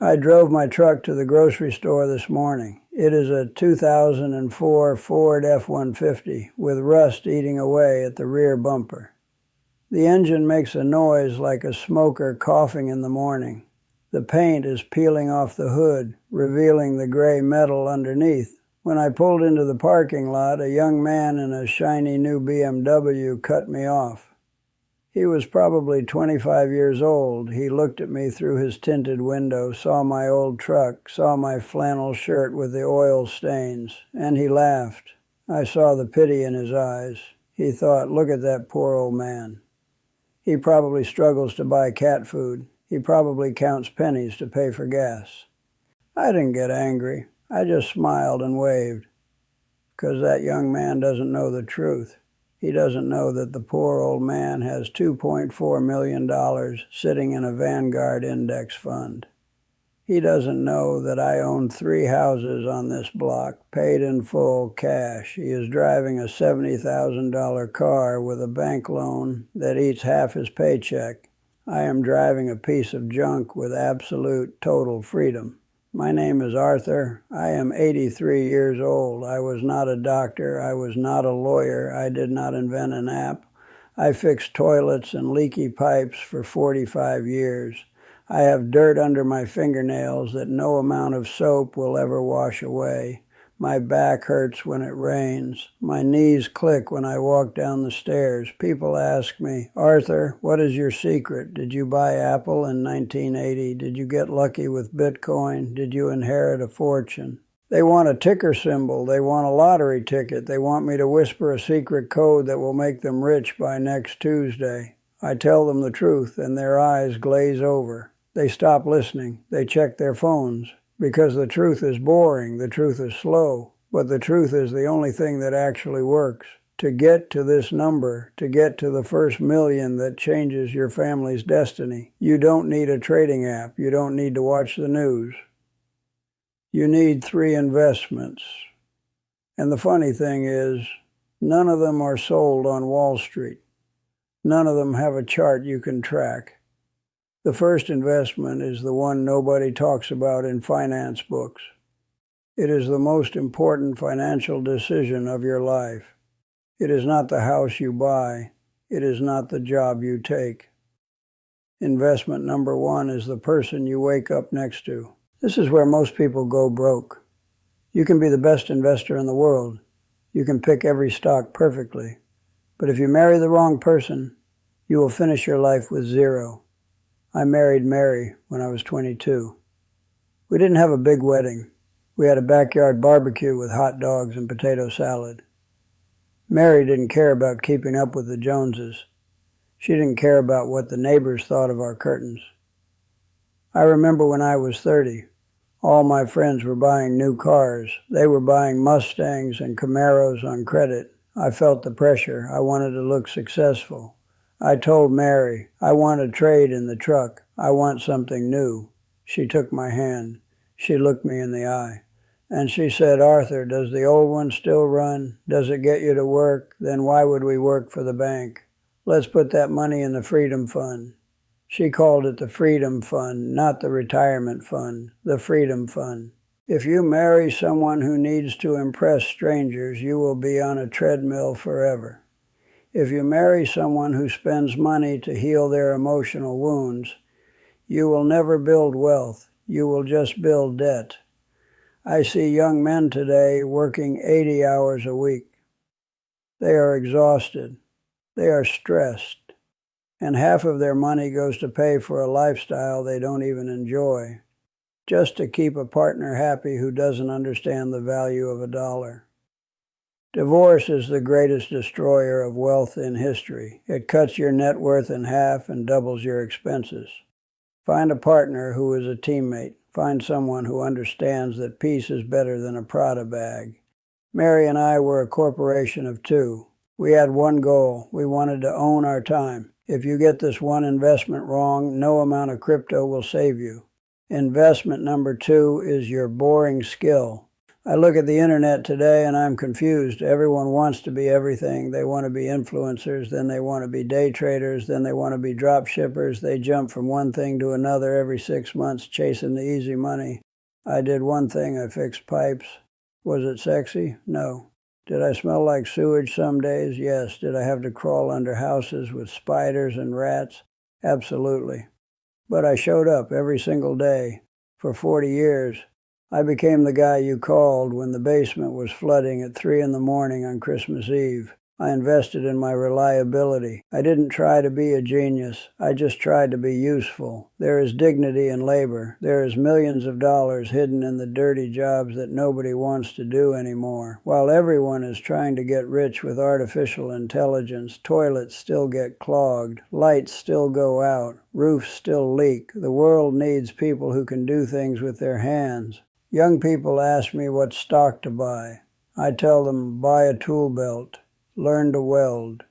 I drove my truck to the grocery store this morning. It is a 2004 Ford F-150 with rust eating away at the rear bumper. The engine makes a noise like a smoker coughing in the morning. The paint is peeling off the hood, revealing the gray metal underneath. When I pulled into the parking lot, a young man in a shiny new BMW cut me off. He was probably 25 years old. He looked at me through his tinted window, saw my old truck, saw my flannel shirt with the oil stains, and he laughed. I saw the pity in his eyes. He thought, look at that poor old man. He probably struggles to buy cat food. He probably counts pennies to pay for gas. I didn't get angry. I just smiled and waved, because that young man doesn't know the truth. He doesn't know that the poor old man has $2.4 million sitting in a Vanguard index fund. He doesn't know that I own 3 houses on this block, paid in full cash. He is driving a $70,000 car with a bank loan that eats half his paycheck. I am driving a piece of junk with absolute total freedom. My name is Arthur. I am 83 years old. I was not a doctor. I was not a lawyer. I did not invent an app. I fixed toilets and leaky pipes for 45 years. I have dirt under my fingernails that no amount of soap will ever wash away. My back hurts when it rains. My knees click when I walk down the stairs. People ask me, Arthur, what is your secret? Did you buy Apple in 1980? Did you get lucky with Bitcoin? Did you inherit a fortune? They want a ticker symbol. They want a lottery ticket. They want me to whisper a secret code that will make them rich by next Tuesday. I tell them the truth, and their eyes glaze over. They stop listening. They check their phones. Because the truth is boring, the truth is slow, but the truth is the only thing that actually works. To get to this number, to get to the first million that changes your family's destiny, you don't need a trading app. You don't need to watch the news. You need 3 investments. And the funny thing is, none of them are sold on Wall Street. None of them have a chart you can track. The first investment is the one nobody talks about in finance books. It is the most important financial decision of your life. It is not the house you buy. It is not the job you take. Investment number 1 is the person you wake up next to. This is where most people go broke. You can be the best investor in the world. You can pick every stock perfectly. But if you marry the wrong person, you will finish your life with 0. I married Mary when I was 22. We didn't have a big wedding. We had a backyard barbecue with hot dogs and potato salad. Mary didn't care about keeping up with the Joneses. She didn't care about what the neighbors thought of our curtains. I remember when I was 30, all my friends were buying new cars. They were buying Mustangs and Camaros on credit. I felt the pressure. I wanted to look successful. I told Mary, I want a trade in the truck. I want something new. She took my hand. She looked me in the eye. And she said, Arthur, does the old one still run? Does it get you to work? Then why would we work for the bank? Let's put that money in the Freedom Fund. She called it the Freedom Fund, not the Retirement Fund, the Freedom Fund. If you marry someone who needs to impress strangers, you will be on a treadmill forever. If you marry someone who spends money to heal their emotional wounds, you will never build wealth. You will just build debt. I see young men today working 80 hours a week. They are exhausted. They are stressed. And half of their money goes to pay for a lifestyle they don't even enjoy, just to keep a partner happy who doesn't understand the value of a dollar. Divorce is the greatest destroyer of wealth in history. It cuts your net worth in half and doubles your expenses. Find a partner who is a teammate. Find someone who understands that peace is better than a Prada bag. Mary and I were a corporation of 2. We had one goal. We wanted to own our time. If you get this one investment wrong, no amount of crypto will save you. Investment number 2 is your boring skill. I look at the internet today and I'm confused. Everyone wants to be everything. They want to be influencers, then they want to be day traders, then they want to be drop shippers. They jump from one thing to another every 6 months chasing the easy money. I did one thing, I fixed pipes. Was it sexy? No. Did I smell like sewage some days? Yes. Did I have to crawl under houses with spiders and rats? Absolutely. But I showed up every single day. For 40 years, I became the guy you called when the basement was flooding at 3 in the morning on Christmas Eve. I invested in my reliability. I didn't try to be a genius. I just tried to be useful. There is dignity in labor. There is millions of dollars hidden in the dirty jobs that nobody wants to do anymore. While everyone is trying to get rich with artificial intelligence, toilets still get clogged, lights still go out, roofs still leak. The world needs people who can do things with their hands. Young people ask me what stock to buy. I tell them, buy a tool belt. Learn to weld,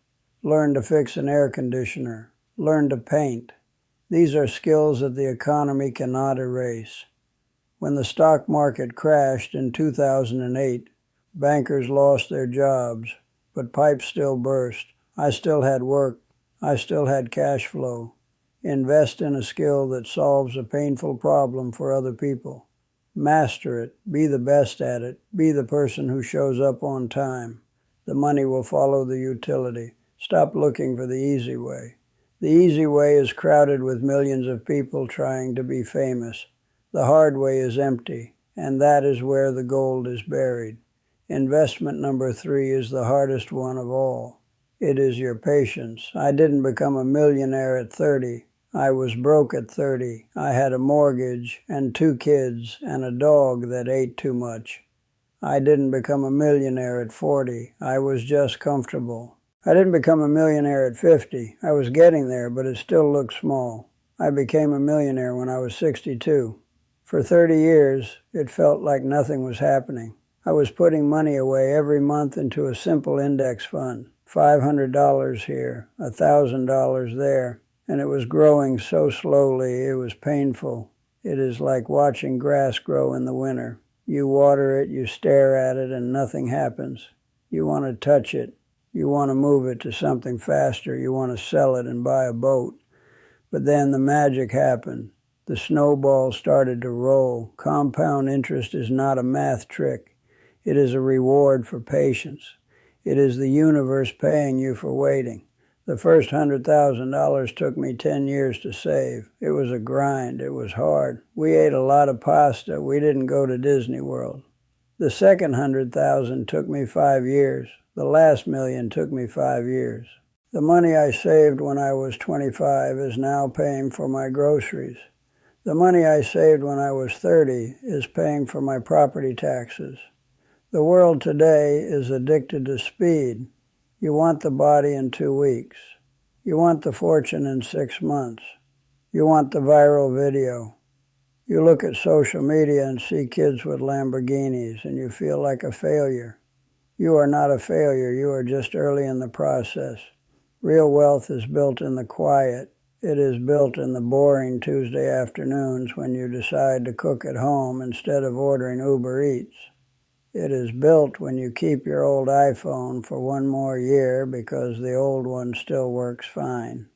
learn to fix an air conditioner, learn to paint. These are skills that the economy cannot erase. When the stock market crashed in 2008, bankers lost their jobs, but pipes still burst. I still had work. I still had cash flow. Invest in a skill that solves a painful problem for other people. Master it. Be the best at it. Be the person who shows up on time. The money will follow the utility. Stop looking for the easy way. The easy way is crowded with millions of people trying to be famous. The hard way is empty, and that is where the gold is buried. Investment number 3 is the hardest one of all. It is your patience. I didn't become a millionaire at 30. I was broke at 30. I had a mortgage and 2 kids and a dog that ate too much. I didn't become a millionaire at 40. I was just comfortable. I didn't become a millionaire at 50. I was getting there, but it still looked small. I became a millionaire when I was 62. For 30 years, it felt like nothing was happening. I was putting money away every month into a simple index fund. $500 here, $1,000 there, and it was growing so slowly it was painful. It is like watching grass grow in the winter. You water it, you stare at it, and nothing happens. You want to touch it. You want to move it to something faster. You want to sell it and buy a boat. But then the magic happened. The snowball started to roll. Compound interest is not a math trick. It is a reward for patience. It is the universe paying you for waiting. The first $100,000 took me 10 years to save. It was a grind. It was hard. We ate a lot of pasta. We didn't go to Disney World. The second $100,000 took me 5 years. The last $1 million took me 5 years. The money I saved when I was 25 is now paying for my groceries. The money I saved when I was 30 is paying for my property taxes. The world today is addicted to speed. You want the body in 2 weeks. You want the fortune in 6 months. You want the viral video. You look at social media and see kids with Lamborghinis and you feel like a failure. You are not a failure. You are just early in the process. Real wealth is built in the quiet. It is built in the boring Tuesday afternoons when you decide to cook at home instead of ordering Uber Eats. It is built when you keep your old iPhone for 1 more year because the old one still works fine.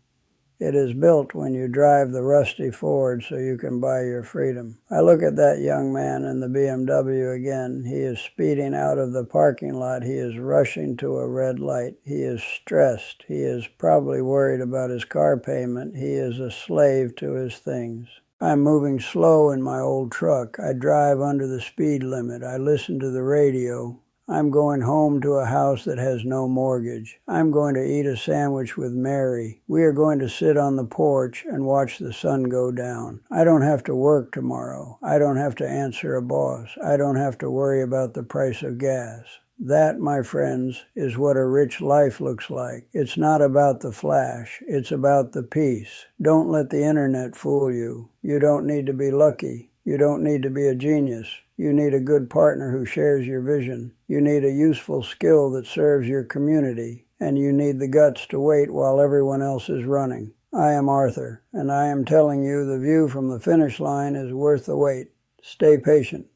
It is built when you drive the rusty Ford so you can buy your freedom. I look at that young man in the BMW again. He is speeding out of the parking lot. He is rushing to a red light. He is stressed. He is probably worried about his car payment. He is a slave to his things. I'm moving slow in my old truck. I drive under the speed limit. I listen to the radio. I'm going home to a house that has no mortgage. I'm going to eat a sandwich with Mary. We are going to sit on the porch and watch the sun go down. I don't have to work tomorrow. I don't have to answer a boss. I don't have to worry about the price of gas. That, my friends, is what a rich life looks like. It's not about the flash. It's about the peace. Don't let the internet fool you. You don't need to be lucky. You don't need to be a genius. You need a good partner who shares your vision. You need a useful skill that serves your community. And you need the guts to wait while everyone else is running. I am Arthur, and I am telling you the view from the finish line is worth the wait. Stay patient.